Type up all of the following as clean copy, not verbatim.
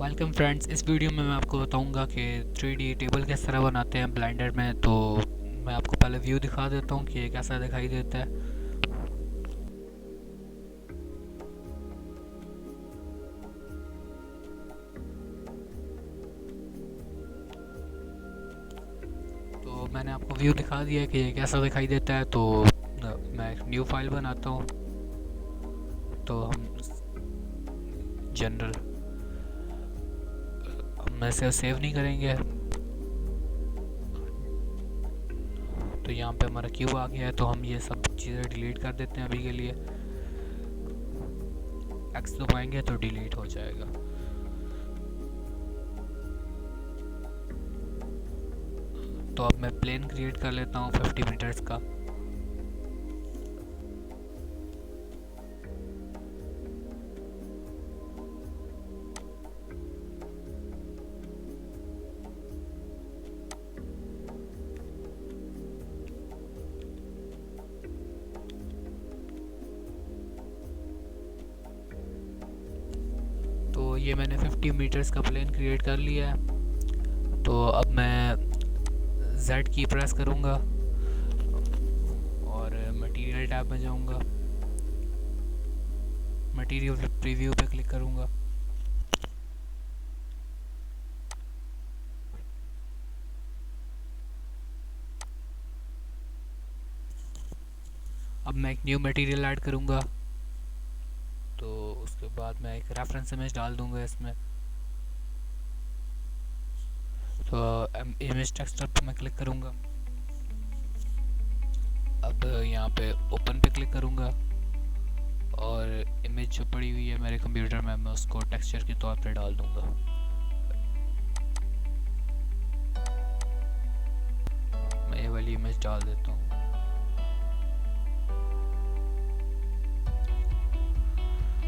Welcome friends. इस video में मैं आपको बताऊंगा कि 3D टेबल किस तरह बनाते हैं ब्लेंडर में। तो मैं आपको पहले व्यू दिखा देता हूँ कि ये कैसा दिखाई देता है। तो मैंने आपको व्यू दिखा दिया है कि ये कैसा दिखाई देता है। तो मैं एक न्यू फाइल बनाता हूँ। तो हम जनरल हम ऐसे सेव नहीं करेंगे। तो यहाँ पे हमारा क्यूब आ गया है, तो हम ये सब चीज़ें डिलीट कर देते हैं अभी के लिए। एक्स दबाएंगे तो डिलीट हो जाएगा। तो अब मैं प्लेन क्रिएट कर लेता हूँ 50 मीटर्स का। तो ये मैंने 50 मीटर्स का प्लेन क्रिएट कर लिया है। तो अब मैं Z की प्रेस करूँगा और मटेरियल टैब में जाऊँगा, मटेरियल प्रीव्यू पे क्लिक करूँगा। अब मैं एक न्यू मटेरियल ऐड करूँगा। तो उसके बाद मैं एक रेफरेंस इमेज डाल दूँगा इसमें। तो इमेज टेक्सचर पे मैं क्लिक करूँगा। अब यहाँ पे ओपन पे क्लिक करूँगा और इमेज जो पड़ी हुई है मेरे कंप्यूटर में मैं उसको टेक्सचर के तौर पे डाल दूँगा। मैं ये वाली इमेज डाल देता हूँ।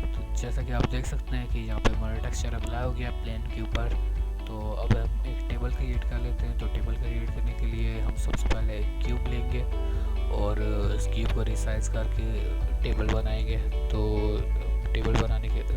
तो जैसा कि आप देख सकते हैं कि यहाँ पे हमारा टेक्सचर अप्लाई हो गया प्लेन के ऊपर। तो अब हम एक टेबल क्रिएट कर लेते हैं। तो टेबल क्रिएट करने के लिए हम सबसे पहले एक क्यूब लेंगे और इस क्यूब को रिसाइज करके टेबल बनाएंगे। तो टेबल बनाने के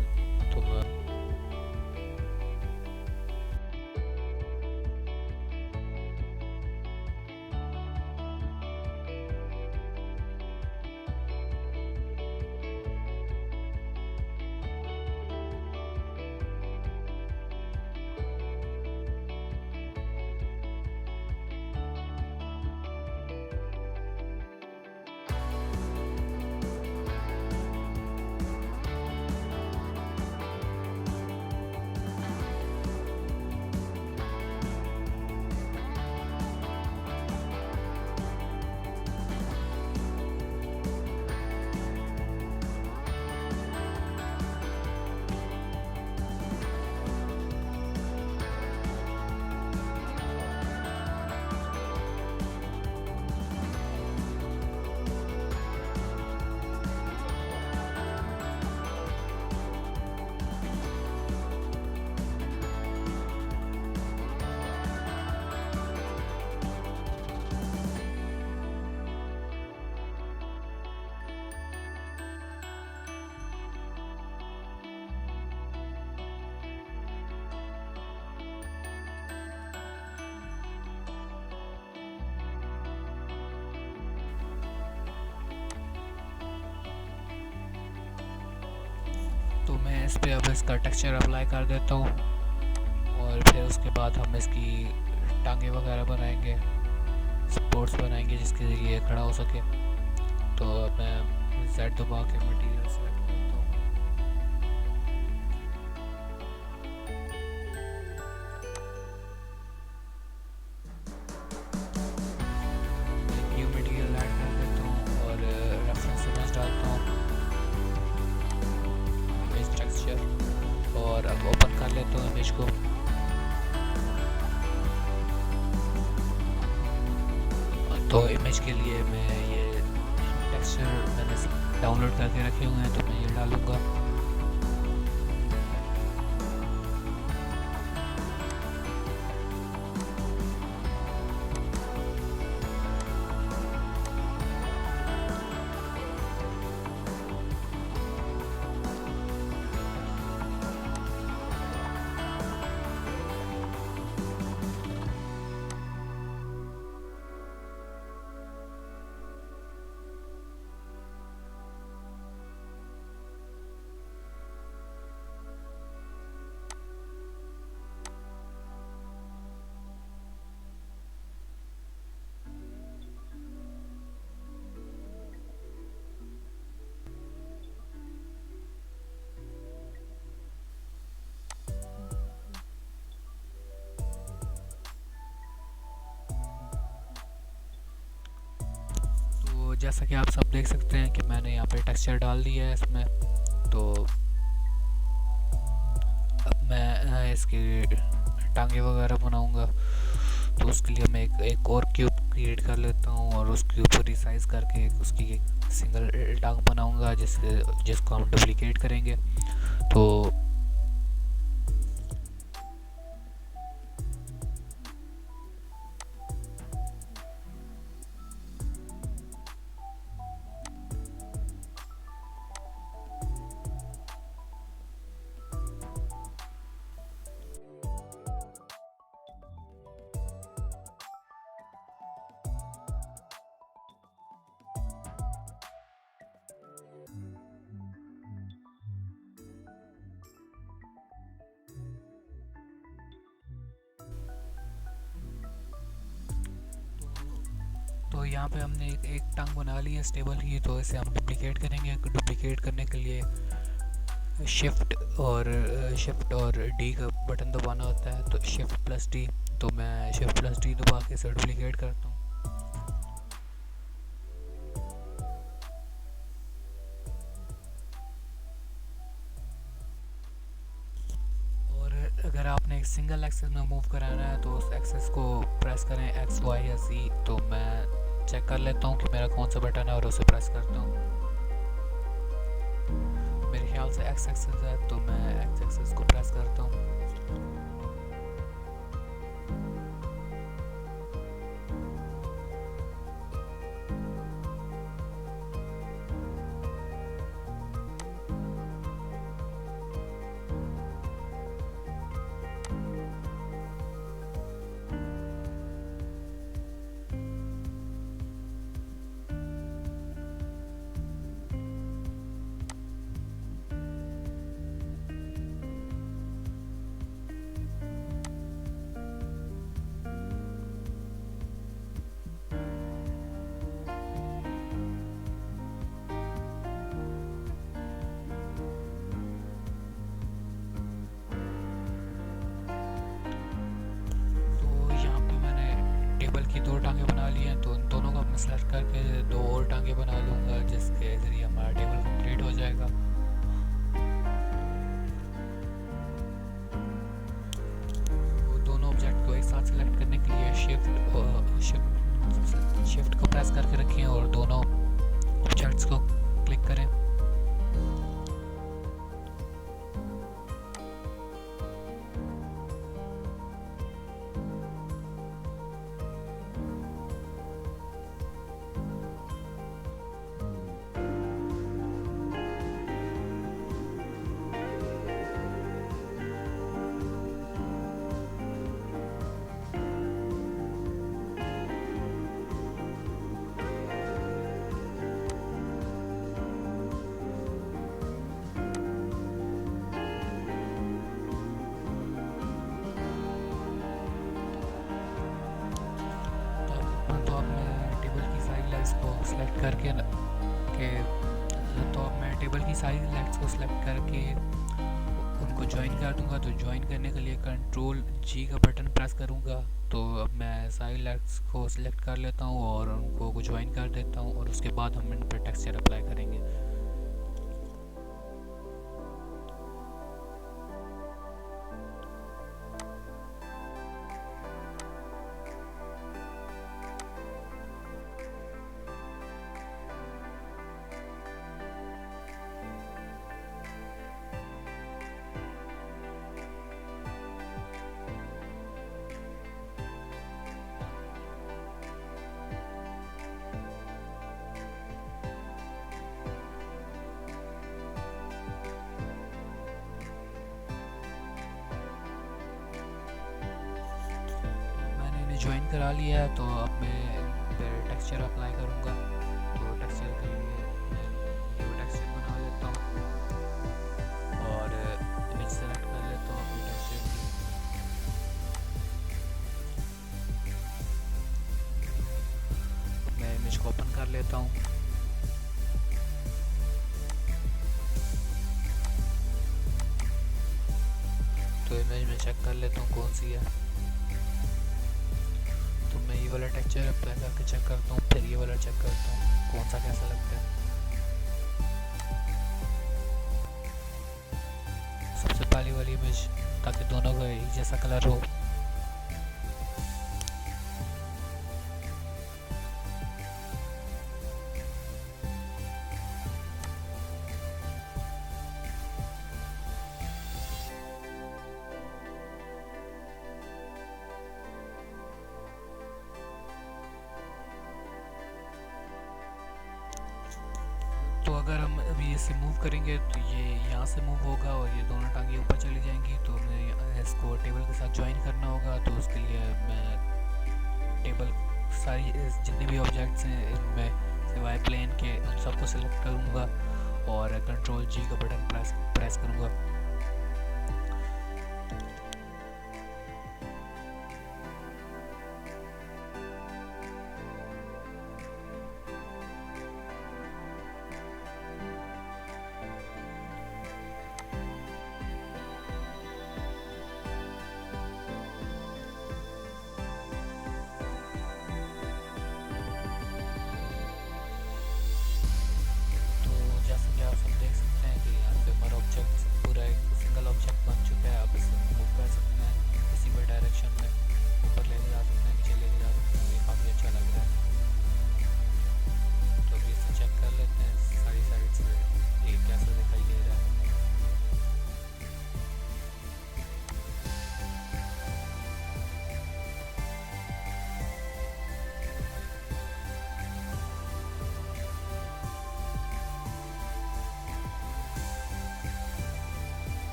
तो मैं इस पे अब इसका टेक्सचर अप्लाई कर देता हूँ और फिर उसके बाद हम इसकी टांगे वगैरह बनाएंगे, स्पोर्ट्स बनाएंगे जिसके ज़रिए खड़ा हो सके। तो अब मैं Z दबा के मटेरियल सेलेक्ट करता हूँ। न्यू मटेरियल ऐड कर देता हूँ और रेफरेंस इमेज डालता हूँ, इमेज टेक्सचर, और अब ओपन कर लेता हूँ इमेज को। तो इमेज के लिए मैं ये टेक्सचर मैंने डाउनलोड करके रखे हुए हैं, तो मैं ये डालूँगा। जैसा कि आप सब देख सकते हैं कि मैंने यहाँ पे टेक्सचर डाल दिया है इसमें। तो अब मैं इसकी टांगे वगैरह बनाऊंगा। तो उसके लिए मैं एक और क्यूब क्रिएट कर लेता हूँ और उस क्यूब को रिसाइज करके उसकी एक सिंगल टांग बनाऊंगा जिसको हम डुप्लीकेट करेंगे। तो तो यहाँ पे हमने एक टांग बना ली है स्टेबल की। तो इसे हम डुप्लीकेट करेंगे। डुप्लीकेट करने के लिए शिफ्ट और डी का बटन दबाना होता है। तो शिफ्ट प्लस डी। तो मैं शिफ्ट प्लस डी दबा के इसे डुप्लीकेट करता हूँ। अगर आपने एक सिंगल एक्सेस में मूव कराना है तो उस एक्सेस को प्रेस करें एक्स वाई या सी। तो मैं चेक कर लेता हूँ कि मेरा कौन सा बटन है और उसे प्रेस करता हूँ। मेरे ख्याल से एक्स एक्सेस है तो मैं एक्स एक्सेस को प्रेस करता हूँ। दो टांगे बना लिए हैं। तो इन दोनों को मैं सेलेक्ट करके दो और टांगे बना लूँगा जिसके ज़रिए हमारा टेबल कंप्लीट हो जाएगा। तो दोनों ऑब्जेक्ट को एक साथ सेलेक्ट करने के लिए शिफ्ट को प्रेस करके रखें और दोनों ऑब्जेक्ट्स को क्लिक करें। सेलेक्ट करके तो अब मैं टेबल की सारी लेग्स को सेलेक्ट करके उनको ज्वाइन कर दूंगा। तो ज्वाइन करने के लिए कंट्रोल जी का बटन प्रेस करूंगा। तो अब मैं सारी लेग्स को सिलेक्ट कर लेता हूं और उनको ज्वाइन कर देता हूं और उसके बाद हम इन पर टेक्सचर अप्लाई करेंगे। ज्वाइन करा लिया है। तो अब मैं फिर टेक्सचर अप्लाई करूँगा। तो टेक्सचर के लिए मैं न्यू टेक्सचर बना लेता हूँ और इमेज सेलेक्ट कर लेता हूँ अपनी टेक्सचर की। मैं इमेज को ओपन कर लेता हूँ। तो इमेज में चेक कर लेता हूँ कौन सी है। तो मैं ये वाला टेक्सचर अप्लाई करके चेक करता हूँ, फिर ये वाला चेक करता हूँ। कौन सा कैसा लगता है। सबसे पहली वाली इमेज, ताकि दोनों का एक जैसा कलर हो। तो अगर हम अभी इसे मूव करेंगे तो ये यहाँ से मूव होगा और ये दोनों टांगे ऊपर चली जाएंगी। तो हमें इसको टेबल के साथ ज्वाइन करना होगा। तो उसके लिए मैं टेबल सारी जितने भी ऑब्जेक्ट्स हैं इनमें सिवाय प्लेन के उन सबको सिलेक्ट करूँगा और कंट्रोल जी का बटन प्रेस करूँगा।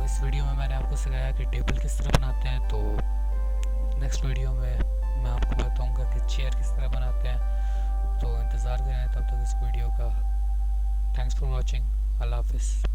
इस वीडियो में मैंने आपको सिखाया कि टेबल किस तरह बनाते हैं। तो नेक्स्ट वीडियो में मैं आपको बताऊंगा कि चेयर किस तरह बनाते हैं। तो इंतज़ार करें तब तक इस वीडियो का। Thanks for watching. अल्लाह हाफिज़।